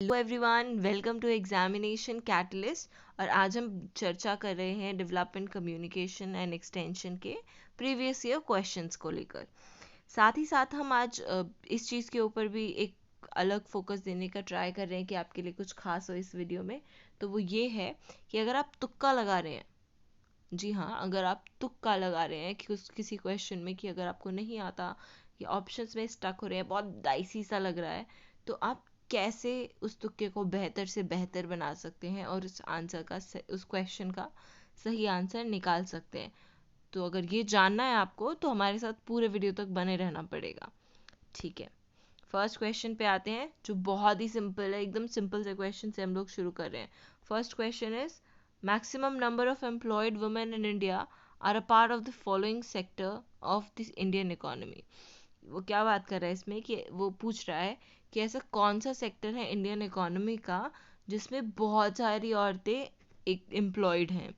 Hello everyone, welcome to examination catalyst. और आज हम चर्चा कर रहे हैं डेवलपमेंट कम्युनिकेशन एंड एक्सटेंशन के प्रीवियस ईयर क्वेश्चंस को लेकर। साथ ही साथ हम आज इस चीज़ के ऊपर भी एक अलग फोकस देने का ट्राई कर रहे हैं कि आपके लिए कुछ खास हो इस वीडियो में। तो वो ये है कि अगर आप तुक्का लगा रहे हैं, जी हाँ, अगर आप तुक्का लगा रहे हैं कि किसी क्वेश्चन में, कि अगर आपको नहीं आता या ऑप्शंस में स्टक हो रहे हैं, बहुत डाइसी सा लग रहा है, तो आप कैसे उस तुक्के को बेहतर से बेहतर बना सकते हैं और उस क्वेश्चन का सही आंसर निकाल सकते हैं। तो अगर ये जानना है आपको तो हमारे साथ पूरे वीडियो तक बने रहना पड़ेगा। ठीक है, फर्स्ट क्वेश्चन पे आते हैं जो बहुत ही सिंपल है। एकदम सिंपल से क्वेश्चन से हम लोग शुरू कर रहे हैं। First question is maximum number of employed women in India are a part of the following sector of this Indian economy. वो क्या बात कर रहा है इसमें, कि वो पूछ रहा है कि ऐसा कौन सा सेक्टर है इंडियन इकोनॉमी का जिसमें बहुत सारी औरतें एक एम्प्लॉयड हैं।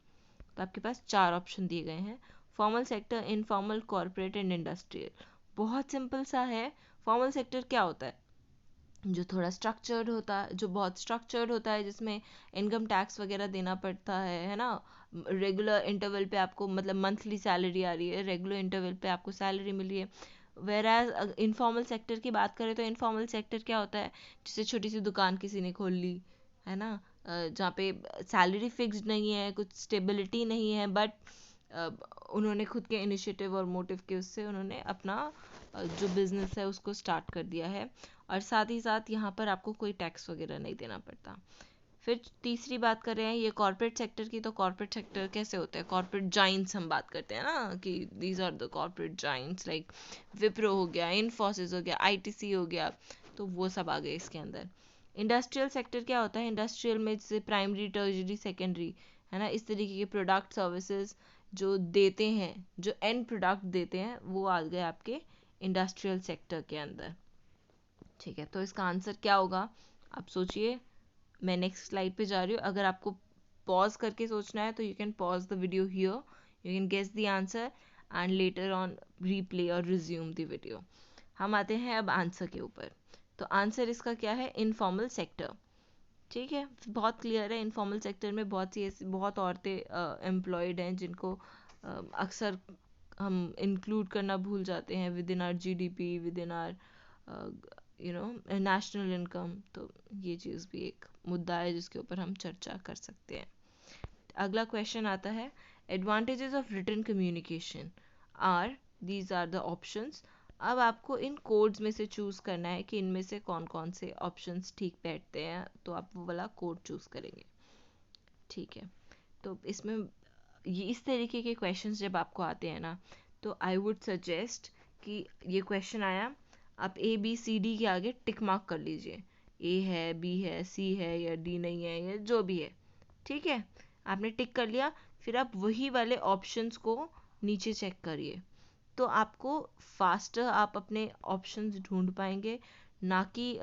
तो आपके पास चार ऑप्शन दिए गए हैं: formal sector, informal, corporate and industrial. बहुत सिंपल सा है। फॉर्मल सेक्टर क्या होता है? जो थोड़ा स्ट्रक्चर्ड होता है, जो बहुत स्ट्रक्चर्ड होता है, जिसमें इनकम टैक्स वगैरह देना पड़ता है ना। रेगुलर इंटरवल पे आपको, मतलब मंथली सैलरी आ रही है, रेगुलर इंटरवल पे आपको सैलरी मिल रही है। वेर एज इनफॉर्मल सेक्टर की बात करें तो इनफॉर्मल सेक्टर क्या होता है? जैसे छोटी सी दुकान किसी ने खोल ली है ना, जहाँ पे सैलरी फिक्स्ड नहीं है, कुछ स्टेबिलिटी नहीं है, बट उन्होंने खुद के इनिशिएटिव और मोटिव के उससे उन्होंने अपना जो बिजनेस है उसको स्टार्ट कर दिया है। और साथ ही साथ यहाँ पर आपको कोई टैक्स वगैरह नहीं देना पड़ता। फिर तीसरी बात कर रहे हैं ये कॉर्पोरेट सेक्टर की। तो कॉर्पोरेट सेक्टर कैसे होता है? कॉर्पोरेट जाइंट्स हम बात करते हैं ना, कि these are the corporate giants, like Wipro हो गया, इन्फोसिस हो गया, आईटीसी हो गया, तो वो सब आ गए इसके अंदर। इंडस्ट्रियल सेक्टर क्या होता है? इंडस्ट्रियल में जैसे प्राइमरी, टर्जरी, सेकेंडरी, है ना, इस तरीके के प्रोडक्ट सर्विसेज जो देते हैं, जो एंड प्रोडक्ट देते हैं, वो आ गए आपके इंडस्ट्रियल सेक्टर के अंदर। ठीक है, तो इसका आंसर क्या होगा? आप सोचिए। मैं नेक्स्ट स्लाइड पे जा रही हूँ। अगर आपको पॉज करके सोचना है तो you can pause the video here, you can guess the answer and later on replay और रिज्यूम द वीडियो। हम आते हैं अब आंसर के ऊपर। तो आंसर इसका क्या है? Informal sector. ठीक है, बहुत क्लियर है। इनफॉर्मल सेक्टर में बहुत सी ऐसी बहुत औरतें एम्प्लॉयड हैं जिनको अक्सर हम इंक्लूड करना भूल जाते हैं with in are GDP, with in are national income. तो ये चीज़ भी एक मुद्दा है जिसके ऊपर हम चर्चा कर सकते हैं। अगला क्वेश्चन आता है, advantages of written communication are, these are the options. अब आपको इन कोड्स में से चूज़ करना है कि इनमें से कौन कौन से ऑप्शंस ठीक बैठते हैं, तो आप वो वाला कोड चूज़ करेंगे। ठीक है, तो इसमें ये इस तरीके के क्वेश्चंस जब आपको आते हैं ना, तो आई वुड सजेस्ट कि ये क्वेश्चन आया, आप ए बी सी डी के आगे टिक मार्क कर लीजिए। ए है, बी है, सी है, या डी नहीं है, या जो भी है। ठीक है, आपने टिक कर लिया। फिर आप वही वाले ऑप्शंस को नीचे चेक करिए, तो आपको फास्टर आप अपने ऑप्शंस ढूंढ पाएंगे, ना कि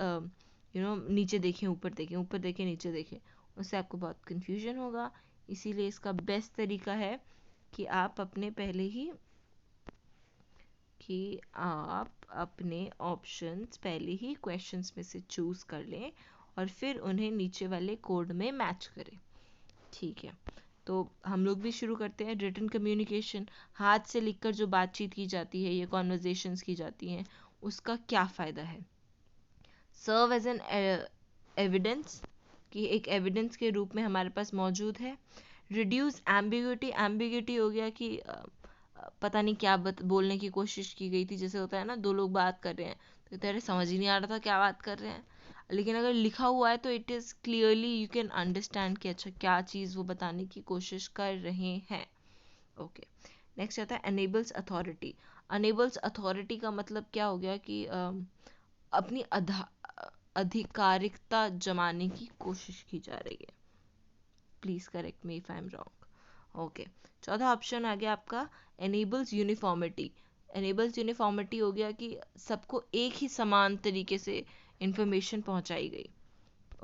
नीचे देखें ऊपर देखें, ऊपर देखें नीचे देखें, उससे आपको बहुत कंफ्यूजन होगा। इसीलिए इसका बेस्ट तरीका है कि आप अपने ऑप्शंस पहले ही क्वेश्चंस में से चूज़ कर लें और फिर उन्हें नीचे वाले कोड में मैच करें। ठीक है, तो हम लोग भी शुरू करते हैं। रिटन कम्युनिकेशन, हाथ से लिखकर जो बातचीत की जाती है, ये कॉन्वर्जेशंस की जाती हैं, उसका क्या फ़ायदा है? सर्व एज एन एविडेंस, कि एक एविडेंस के रूप में हमारे पास मौजूद है। रिड्यूस एम्बिग्यूटी, एम्बिग्यूटी हो गया कि पता नहीं क्या बोलने की कोशिश की गई थी। जैसे होता है ना, दो लोग बात कर रहे हैं तो तेरे समझ ही नहीं आ रहा था क्या बात कर रहे हैं, लेकिन अगर लिखा हुआ है तो it is clearly you can understand कि अच्छा क्या चीज़ वो बताने की कोशिश कर रहे हैं। ओके, नेक्स्ट आता है अनेबल्स अथॉरिटी। अनेबल्स अथॉरिटी का मतलब क्या हो गया कि अपनी आधिकारिकता जमाने की कोशिश की जा रही है। Please correct me if I am wrong. Okay, चौथा ऑप्शन आ गया आपका एनेबल्स यूनिफॉर्मिटी। एनेबल्स यूनिफॉर्मिटी हो गया कि सबको एक ही समान तरीके से इंफॉर्मेशन पहुंचाई गई।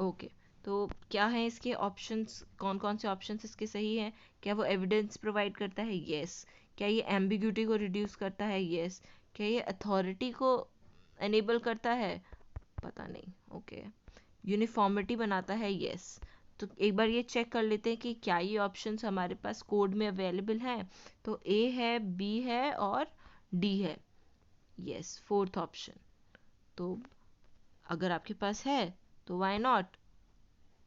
ओके, तो क्या है इसके ऑप्शंस, कौन कौन से ऑप्शंस इसके सही हैं? क्या वो एविडेंस प्रोवाइड करता है? यस। क्या ये एम्बिग्यूटी को रिड्यूस करता है? यस। क्या ये अथॉरिटी को एनेबल करता है? पता नहीं। ओके, यूनिफॉर्मिटी बनाता है, यस। तो एक बार ये चेक कर लेते हैं कि क्या ये ऑप्शंस हमारे पास कोड में अवेलेबल हैं। तो ए है, बी है और डी है, यस, फोर्थ ऑप्शन। तो अगर आपके पास है तो वाई नॉट,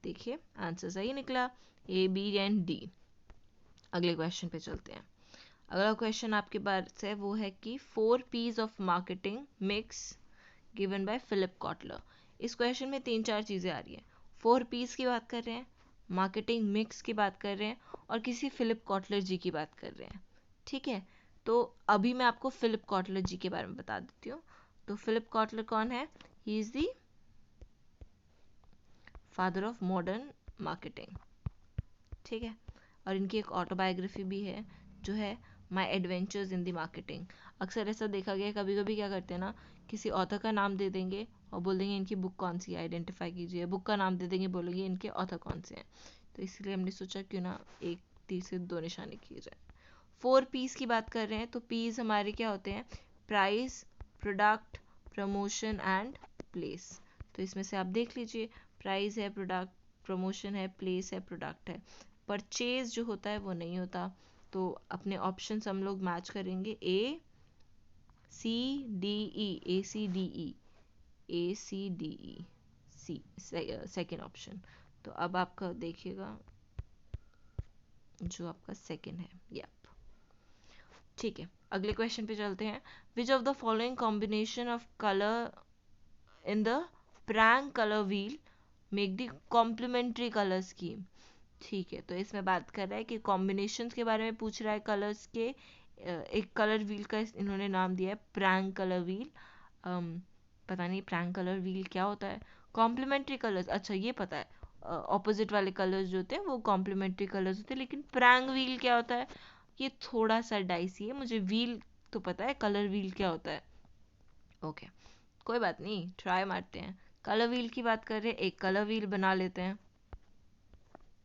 देखिए आंसर सही निकला, ए बी एंड डी। अगले क्वेश्चन पे चलते हैं। अगला क्वेश्चन आपके पास है वो है कि 4 P's of marketing mix given by Philip Kotler. इस क्वेश्चन में 3-4 चीज़ें आ रही हैं। 4 P's की बात कर रहे हैं, मार्केटिंग मिक्स की बात कर रहे हैं और किसी फिलिप कॉटलर जी की बात कर रहे हैं। ठीक है, तो अभी मैं आपको फिलिप कॉटलर जी के बारे में बता देती हूँ। तो फिलिप कॉटलर कौन है? He is the father of modern marketing. ठीक है, और इनकी एक ऑटोबायोग्राफी भी है जो है माई एडवेंचर्स इन द मार्केटिंग। अक्सर ऐसा देखा गया, कभी कभी क्या करते हैं ना, किसी ऑथर का नाम दे देंगे और बोल देंगे इनकी बुक कौन सी है, आइडेंटिफाई कीजिए। बुक का नाम दे देंगे, बोलेंगे इनके ऑथर कौन से हैं। तो इसलिए हमने सोचा क्यों ना एक तीर से दो निशाने किए जाए। 4 P's की बात कर रहे हैं तो P's हमारे क्या होते हैं? Price, product, promotion and place. तो इसमें से आप देख लीजिए, प्राइस है, प्रोडक्ट, प्रमोशन है, प्लेस है, प्रोडक्ट है। परचेज जो होता है वो नहीं होता। तो अपने ऑप्शंस हम लोग मैच करेंगे, ए सी डी ई, ए सी डी ई, ए सी डी ई, सी सेकेंड ऑप्शन। तो अब आपका देखिएगा जो आपका सेकेंड है, यप। ठीक है, अगले क्वेश्चन पे चलते हैं। Which of the following combination of colour in the prank colour wheel make the complementary colour scheme. ठीक है, तो इसमें बात कर रहा है कि कॉम्बिनेशंस के बारे में पूछ रहा है कलर्स के। एक कलर व्हील का इन्होंने नाम दिया है प्रैंक कलर व्हील। पता नहीं प्रैंक कलर व्हील क्या होता है। कॉम्प्लीमेंट्री कलर्स, अच्छा ये पता है, ऑपोजिट वाले कलर्स जो होते हैं वो कॉम्प्लीमेंट्री कलर्स होते हैं, लेकिन प्रैंक व्हील क्या होता है ये थोड़ा सा डाइसी है। मुझे व्हील तो पता है, कलर व्हील क्या होता है। ओके, कोई बात नहीं, ट्राई मारते हैं। कलर व्हील की बात कर रहे हैं, एक कलर व्हील बना लेते हैं।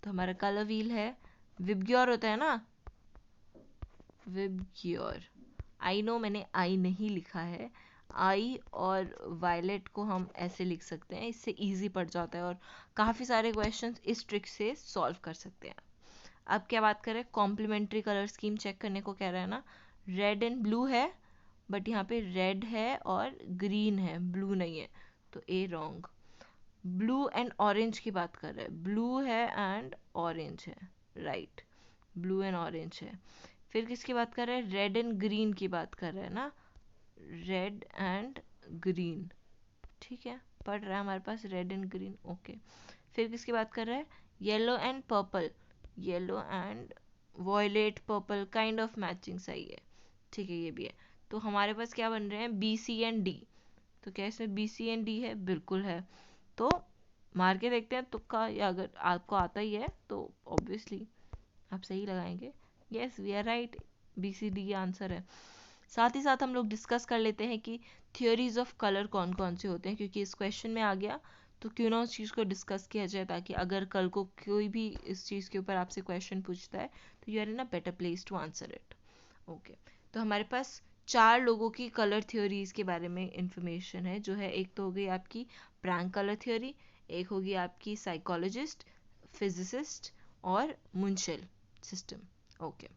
तो हमारा कलर व्हील है, विबग्योर होता है ना, विबग्योर। आई नो मैंने आई नहीं लिखा है, आई और वायलेट को हम ऐसे लिख सकते हैं, इससे इजी पड़ जाता है और काफ़ी सारे क्वेश्चंस इस ट्रिक से सॉल्व कर सकते हैं। अब क्या बात करें, कॉम्प्लीमेंट्री कलर स्कीम चेक करने को कह रहा है ना। रेड एंड ब्लू है, बट यहाँ पे रेड है और ग्रीन है, ब्लू नहीं है, तो ए रॉन्ग। ब्लू एंड ऑरेंज की बात कर रहे हैं, ब्लू है एंड ऑरेंज है, राइट, ब्लू एंड ऑरेंज है। फिर किसकी बात कर रहे हैं? रेड एंड ग्रीन की बात कर रहे हैं ना, रेड एंड ग्रीन। ठीक है, पढ़ रहा है हमारे पास रेड एंड ग्रीन, ओके। फिर किसकी बात कर रहे हैं? Yellow and purple, yellow and violet purple, kind of matching, सही है। ठीक है, ये भी है। तो हमारे पास क्या बन रहे हैं? B C and D. तो क्या इसमें बी सी एंड डी है? बिल्कुल है। तो मार के देखते हैं तुक्का, या अगर आपको आता ही है तो ऑब्वियसली आप सही लगाएंगे। Yes, we are right, B C D answer है। साथ ही साथ हम लोग डिस्कस कर लेते हैं कि थियोरीज ऑफ कलर कौन कौन से होते हैं, क्योंकि इस क्वेश्चन में आ गया तो क्यों ना उस चीज़ को डिस्कस किया जाए, ताकि अगर कल को कोई भी इस चीज़ के ऊपर आपसे क्वेश्चन पूछता है तो you are in a better place to answer it. Okay, तो हमारे पास 4 लोगों की कलर थ्योरीज के बारे में इंफॉर्मेशन है, जो है एक तो हो गई आपकी प्रैंक कलर थ्योरी, एक होगी आपकी साइकोलॉजिस्ट, फिजिसिस्ट और मुंशेल सिस्टम। ओके,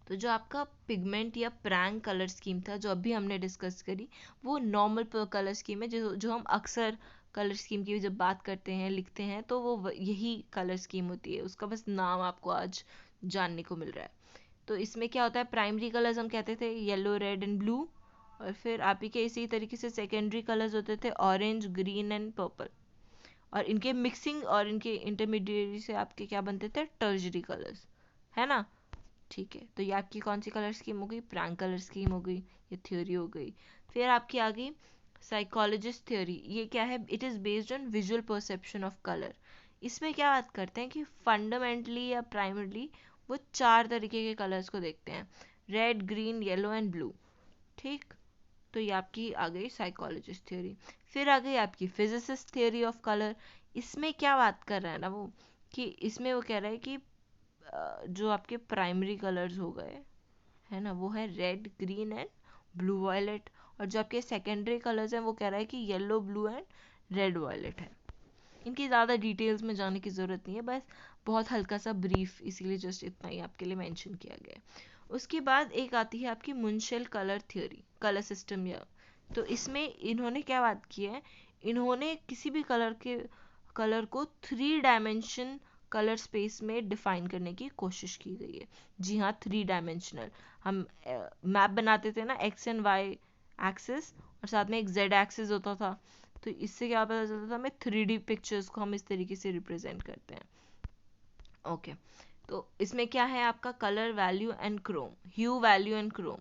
तो जो आपका पिगमेंट या प्रैंक कलर स्कीम था जो अभी हमने डिस्कस करी, वो नॉर्मल कलर स्कीम है, जो हम अक्सर कलर स्कीम की जब बात करते हैं, लिखते हैं, तो वो यही कलर स्कीम होती है। उसका बस नाम आपको आज जानने को मिल रहा है। तो इसमें क्या होता है, प्राइमरी कलर्स हम कहते थे येलो, रेड एंड ब्लू, और फिर आप ही के इसी तरीके से सेकेंडरी कलर्स होते थे ऑरेंज, ग्रीन एंड पर्पल, और इनके मिक्सिंग और इनके इंटरमीडिएट से आपके क्या बनते थे? टर्जरी कलर्स, है ना। ठीक है, तो ये आपकी कौन सी कलर स्कीम हो गई? प्रैंक कलर स्कीम हो गई, ये थ्योरी हो गई। फिर आपकी आ गई साइकोलॉजिस्ट थ्योरी। ये क्या है? It is based on visual perception of colour. इसमें क्या बात करते हैं कि फंडामेंटली या प्राइमरली वो 4 तरीके के कलर्स को देखते हैं, red, green, yellow and blue. ठीक, तो ये आपकी आ गई साइकोलॉजिस्ट थ्योरी। फिर आ गई आपकी फिजिसिस्ट थ्योरी ऑफ कलर। इसमें क्या बात कर रहा है ना वो, कि इसमें वो कह रहा है कि जो आपके प्राइमरी कलर्स हो गए, है ना, वो है red, green and blue violet, और जो आपके सेकेंडरी कलर्स हैं वो कह रहा है कि yellow, blue and red violet है। इनकी ज़्यादा डिटेल्स में जाने की ज़रूरत नहीं है, बस बहुत हल्का सा ब्रीफ, इसीलिए जस्ट इतना ही आपके लिए मेंशन किया गया है। उसके बाद एक आती है आपकी मुंशेल कलर थ्योरी, कलर सिस्टम। या तो इसमें इन्होंने क्या बात की है, इन्होंने किसी भी कलर को 3 डायमेंशन कलर स्पेस में डिफाइन करने की कोशिश की गई है। जी हाँ, 3 डायमेंशनल। हम मैप बनाते थे ना, एक्स एंड वाई एक्सिस, और साथ में एक जेड एक्सिस होता था, तो इससे क्या पता चलता था हमें 3D पिक्चर्स को हम इस तरीके से रिप्रेजेंट करते हैं। ओके, तो इसमें क्या है आपका colour value and chrome, hue value and chrome.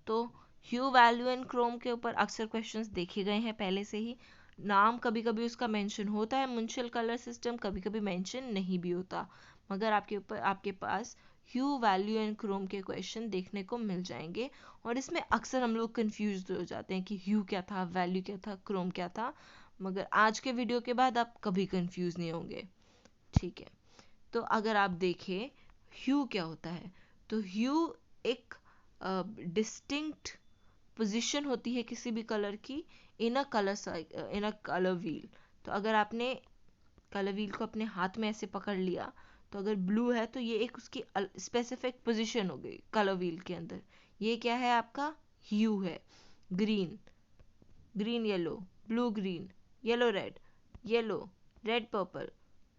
तो ह्यू वैल्यू एंड क्रोम के ऊपर अक्सर क्वेश्चंस देखे गए हैं पहले से ही। नाम कभी कभी उसका मेंशन होता है मुंशल कलर सिस्टम, कभी कभी मेंशन नहीं भी होता, मगर आपके पास ह्यू वैल्यू एंड क्रोम के क्वेश्चन देखने को मिल जाएंगे। और इसमें अक्सर हम लोग कंफ्यूज हो जाते हैं कि ह्यू क्या था, वैल्यू क्या था, क्रोम क्या था, मगर आज के वीडियो के बाद आप कभी कंफ्यूज नहीं होंगे। ठीक है, तो अगर आप देखें ह्यू क्या होता है, तो ह्यू एक डिस्टिंक्ट पोजीशन होती है किसी भी कलर की इन अ कलर व्हील। तो अगर आपने कलर व्हील को अपने हाथ में ऐसे पकड़ लिया, तो अगर ब्लू है तो ये एक उसकी स्पेसिफिक पोजीशन हो गई कलर व्हील के अंदर। ये क्या है आपका ह्यू है। Green, green yellow, blue green, yellow red, yellow red purple.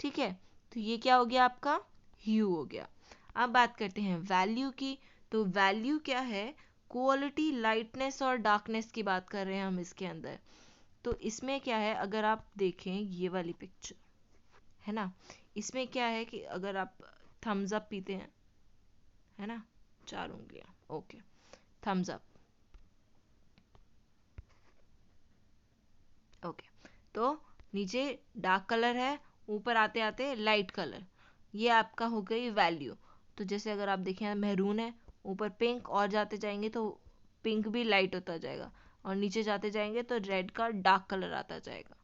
ठीक है, तो ये क्या हो गया आपका ह्यू हो गया। अब बात करते हैं वैल्यू की। तो वैल्यू क्या है, क्वालिटी, लाइटनेस और डार्कनेस की बात कर रहे हैं हम इसके अंदर। तो इसमें क्या है, अगर आप देखें ये वाली पिक्चर है ना, इसमें क्या है कि अगर आप थम्स अप पीते हैं, है ना, 4 उंगलियां, ओके, थम्स अप, ओके, तो नीचे डार्क कलर है, ऊपर आते आते लाइट कलर, ये आपका हो गई वैल्यू। तो जैसे अगर आप देखें मैरून है, ऊपर पिंक, और जाते जाएंगे तो पिंक भी लाइट होता जाएगा, और नीचे जाते जाएंगे तो रेड का डार्क कलर आता जाएगा।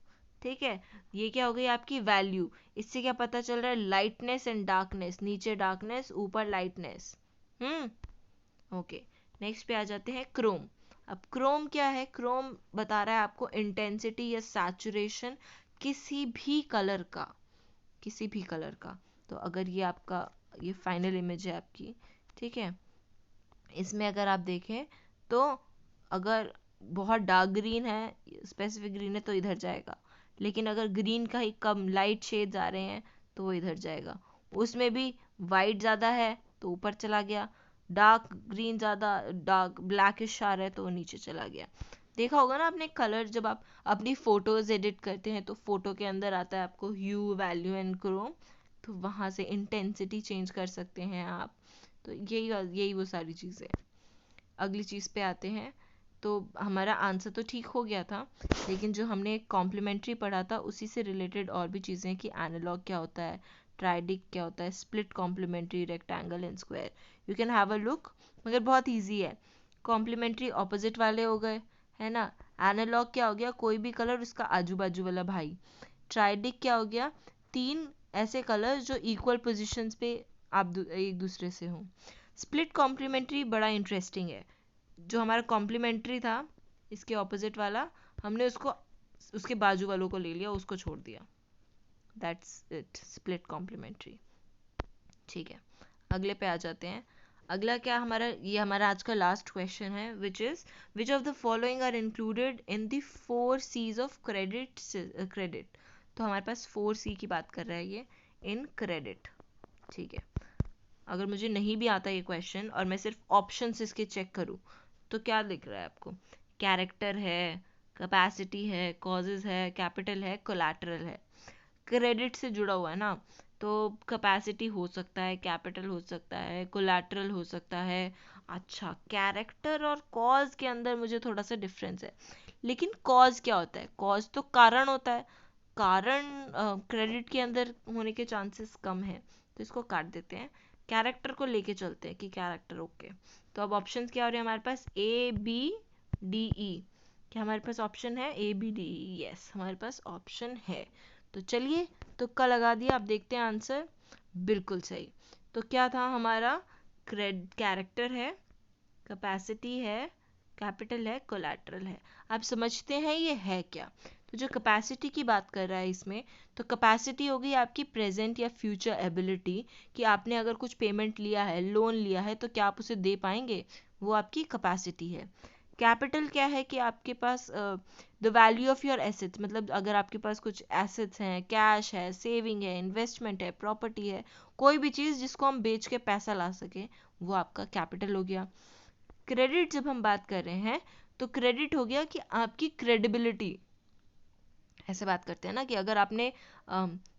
ठीक है, ये क्या हो गई आपकी वैल्यू। इससे क्या पता चल रहा है, लाइटनेस एंड डार्कनेस, नीचे डार्कनेस ऊपर लाइटनेस। ओके, नेक्स्ट पे आ जाते हैं क्रोम। अब क्रोम क्या है, क्रोम बता रहा है आपको इंटेंसिटी या सैचुरेशन किसी भी कलर का, किसी भी कलर का। तो अगर ये आपका, ये फाइनल इमेज है आपकी, ठीक है, इसमें अगर आप देखें तो अगर बहुत डार्क ग्रीन है, स्पेसिफिक ग्रीन है, तो इधर जाएगा, लेकिन अगर ग्रीन का ही कम लाइट शेड्स आ रहे हैं तो वो इधर जाएगा। उसमें भी वाइट ज़्यादा है तो ऊपर चला गया, डार्क ग्रीन ज़्यादा, डार्क ब्लैकिश आ रहा है तो वो नीचे चला गया। देखा होगा ना आपने कलर, जब आप अपनी फ़ोटोज़ एडिट करते हैं तो फ़ोटो के अंदर आता है आपको ह्यू वैल्यू एंड क्रोम, तो वहाँ से इंटेंसिटी चेंज कर सकते हैं आप। तो यही वो सारी चीज़ें। अगली चीज़ पे आते हैं। तो हमारा आंसर तो ठीक हो गया था, लेकिन जो हमने कॉम्प्लीमेंट्री पढ़ा था उसी से रिलेटेड और भी चीज़ें, कि एनालॉग क्या होता है, ट्राइडिक क्या होता है, split complementary, rectangle and square, you can have a look, मगर बहुत ईजी है। कॉम्प्लीमेंट्री ऑपोजिट वाले हो गए, है ना। एनालॉग क्या हो गया, कोई भी कलर उसका आजू बाजू वाला भाई। ट्राइडिक क्या हो गया, 3 ऐसे कलर्स जो इक्वल पोजिशंस पे आप एक दूसरे से हों। स्प्लिट कॉम्प्लीमेंट्री बड़ा इंटरेस्टिंग है। जो हमारा कॉम्प्लीमेंट्री था, इसके ऑपोजिट वाला, हमने उसको उसके बाजू वालों को ले लिया, उसको छोड़ दिया, दैट्स इट, स्प्लिट कॉम्प्लीमेंट्री। ठीक है, अगले पे आ जाते हैं। अगला क्या हमारा, ये हमारा आज का लास्ट क्वेश्चन है, which of the following are included in the 4 C's of credit. तो हमारे पास 4 C की बात कर रहा है ये, इन क्रेडिट। ठीक है, अगर मुझे नहीं भी आता ये क्वेश्चन और मैं सिर्फ ऑप्शंस इसके चेक करूँ, तो क्या दिख रहा है आपको, कैरेक्टर है, कैपेसिटी है, कॉजेज है, कैपिटल है, कोलैटरल है। क्रेडिट से जुड़ा हुआ है ना, तो कैपेसिटी हो सकता है, कैपिटल हो सकता है, कोलैटरल हो सकता है। अच्छा, कैरेक्टर और कॉज के अंदर मुझे थोड़ा सा डिफरेंस है, लेकिन कॉज क्या होता है, कॉज तो कारण होता है, कारण क्रेडिट के अंदर होने के चांसेस कम है, तो इसको काट देते हैं, कैरेक्टर को लेके चलते हैं कि कैरेक्टर ओके। तो अब ऑप्शंस क्या हो रहे हैं हमारे पास, ए बी डी ई। क्या हमारे पास ऑप्शन है A B D E? Yes, हमारे पास ऑप्शन है। तो चलिए तुक्का लगा दिया, आप देखते हैं आंसर, बिल्कुल सही। तो क्या था हमारा, कैरेक्टर है, कैपेसिटी है, कैपिटल है, कोलैटरल है। आप समझते हैं ये है क्या। तो जो कैपेसिटी की बात कर रहा है इसमें, तो कैपेसिटी होगी आपकी प्रेजेंट या फ्यूचर एबिलिटी, कि आपने अगर कुछ पेमेंट लिया है, लोन लिया है, तो क्या आप उसे दे पाएंगे, वो आपकी कैपेसिटी है। कैपिटल क्या है कि आपके पास the value of your assets, मतलब अगर आपके पास कुछ एसेट्स हैं, कैश है, सेविंग है, इन्वेस्टमेंट है, प्रॉपर्टी है, कोई भी चीज़ जिसको हम बेच के पैसा ला सकें, वो आपका कैपिटल हो गया। क्रेडिट जब हम बात कर रहे हैं, तो क्रेडिट हो गया कि आपकी क्रेडिबिलिटी, ऐसे बात करते हैं ना कि अगर आपने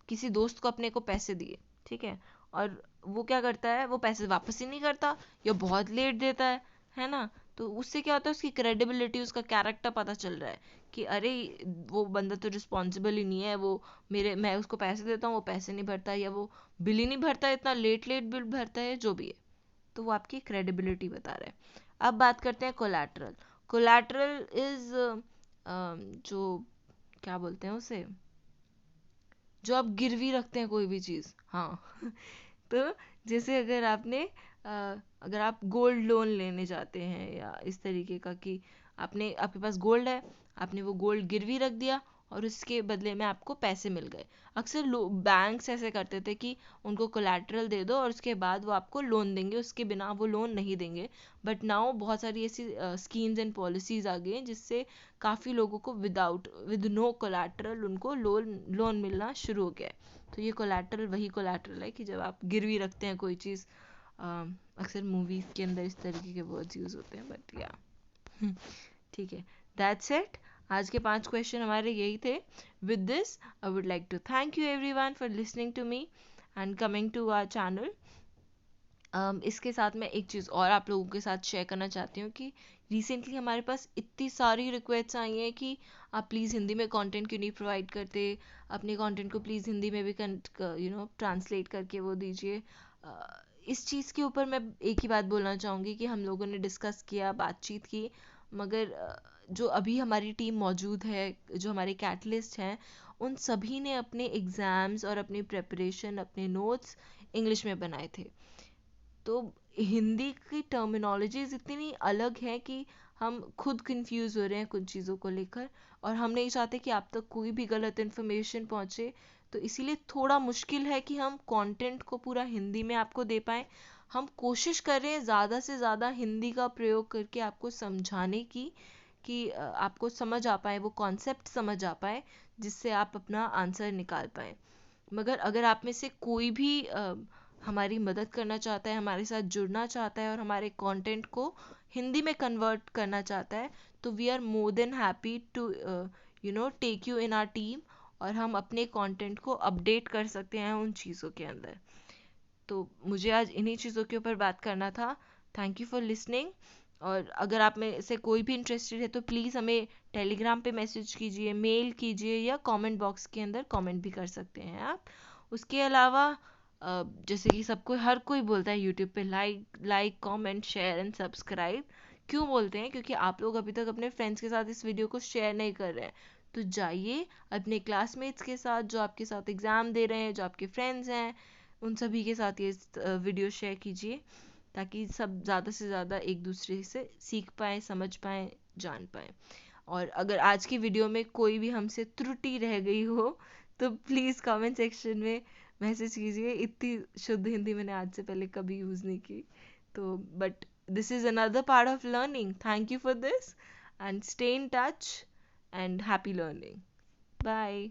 किसी दोस्त को अपने को पैसे दिए, ठीक है, और वो क्या करता है, वो पैसे वापस ही नहीं करता या बहुत लेट देता है ना, तो उससे क्या होता है, उसकी क्रेडिबिलिटी, उसका कैरेक्टर पता चल रहा है कि अरे वो बंदा तो रिस्पॉन्सिबल ही नहीं है, वो मैं उसको पैसे देता हूँ, वो पैसे नहीं भरता, या वो बिल ही नहीं भरता, इतना लेट लेट बिल भरता है, जो भी है, तो वो आपकी क्रेडिबिलिटी बता रहा है। अब बात करते हैं कोलैटरल। कोलैटरल इज जो, क्या बोलते हैं उसे, जो आप गिरवी रखते हैं कोई भी चीज़, हाँ तो जैसे अगर आपने अगर आप गोल्ड लोन लेने जाते हैं या इस तरीके का, कि आपके पास गोल्ड है, आपने वो गोल्ड गिरवी रख दिया और उसके बदले में आपको पैसे मिल गए। अक्सर बैंक्स ऐसे करते थे कि उनको कोलैटरल दे दो और उसके बाद वो आपको लोन देंगे, उसके बिना वो लोन नहीं देंगे। बट नाउ बहुत सारी ऐसी स्कीम्स एंड पॉलिसीज आ गई हैं जिससे काफ़ी लोगों को विद नो कोलैटरल उनको लोन मिलना शुरू हो गया है। तो ये कोलैटरल वही कोलैटरल है कि जब आप गिरवी रखते हैं कोई चीज़। अक्सर मूवीज़ के अंदर इस तरीके के वर्ड्स यूज़ होते हैं, बट या ठीक है, दैट्स इट। आज के 5 क्वेश्चन हमारे यही थे। With this I would like to thank you everyone for listening to me and coming to our channel. इसके साथ मैं एक चीज़ और आप लोगों के साथ शेयर करना चाहती हूँ कि रिसेंटली हमारे पास इतनी सारी रिक्वेस्ट आई हैं कि आप प्लीज़ हिंदी में कंटेंट क्यों नहीं प्रोवाइड करते, अपने कंटेंट को प्लीज़ हिंदी में भी ट्रांसलेट करके वो दीजिए। इस चीज़ के ऊपर मैं एक ही बात बोलना चाहूँगी कि हम लोगों ने डिस्कस किया, बातचीत की, मगर जो अभी हमारी टीम मौजूद है, जो हमारे कैटलिस्ट हैं, उन सभी ने अपने एग्ज़ाम्स और अपनी प्रेपरेशन, अपने नोट्स इंग्लिश में बनाए थे। तो हिंदी की टर्मिनोलॉजीज इतनी अलग है कि हम खुद कंफ्यूज हो रहे हैं कुछ चीज़ों को लेकर, और हम नहीं चाहते कि आप तक कोई भी गलत इन्फॉर्मेशन पहुंचे। तो इसीलिए थोड़ा मुश्किल है कि हम कंटेंट को पूरा हिंदी में आपको दे पाएँ। हम कोशिश कर रहे हैं ज़्यादा से ज़्यादा हिंदी का प्रयोग करके आपको समझाने की, कि आपको समझ आ पाए, वो कॉन्सेप्ट समझ आ पाए, जिससे आप अपना आंसर निकाल पाएँ। मगर अगर आप में से कोई भी हमारी मदद करना चाहता है, हमारे साथ जुड़ना चाहता है और हमारे कंटेंट को हिंदी में कन्वर्ट करना चाहता है, तो we are more than happy to take you in our team, और हम अपने कंटेंट को अपडेट कर सकते हैं उन चीज़ों के अंदर। तो मुझे आज इन्हीं चीज़ों के ऊपर बात करना था। Thank you for listening. और अगर आप में से कोई भी इंटरेस्टेड है तो प्लीज़ हमें टेलीग्राम पे मैसेज कीजिए, मेल कीजिए, या कमेंट बॉक्स के अंदर कमेंट भी कर सकते हैं आप। उसके अलावा जैसे कि सबको, हर कोई बोलता है यूट्यूब पे like comment share and subscribe. क्यों बोलते हैं? क्योंकि आप लोग अभी तक अपने फ्रेंड्स के साथ इस वीडियो को शेयर नहीं कर रहे हैं। तो जाइए अपने क्लासमेट्स के साथ, जो आपके साथ एग्ज़ाम दे रहे हैं, जो आपके फ्रेंड्स हैं, उन सभी के साथ ये वीडियो शेयर कीजिए, ताकि सब ज़्यादा से ज़्यादा एक दूसरे से सीख पाएँ, समझ पाएँ, जान पाएँ। और अगर आज की वीडियो में कोई भी हमसे त्रुटि रह गई हो, तो प्लीज़ कमेंट सेक्शन में मैसेज कीजिए। इतनी शुद्ध हिंदी मैंने आज से पहले कभी यूज़ नहीं की। तो but this is another part of learning. Thank you for this and stay in touch and happy learning. Bye.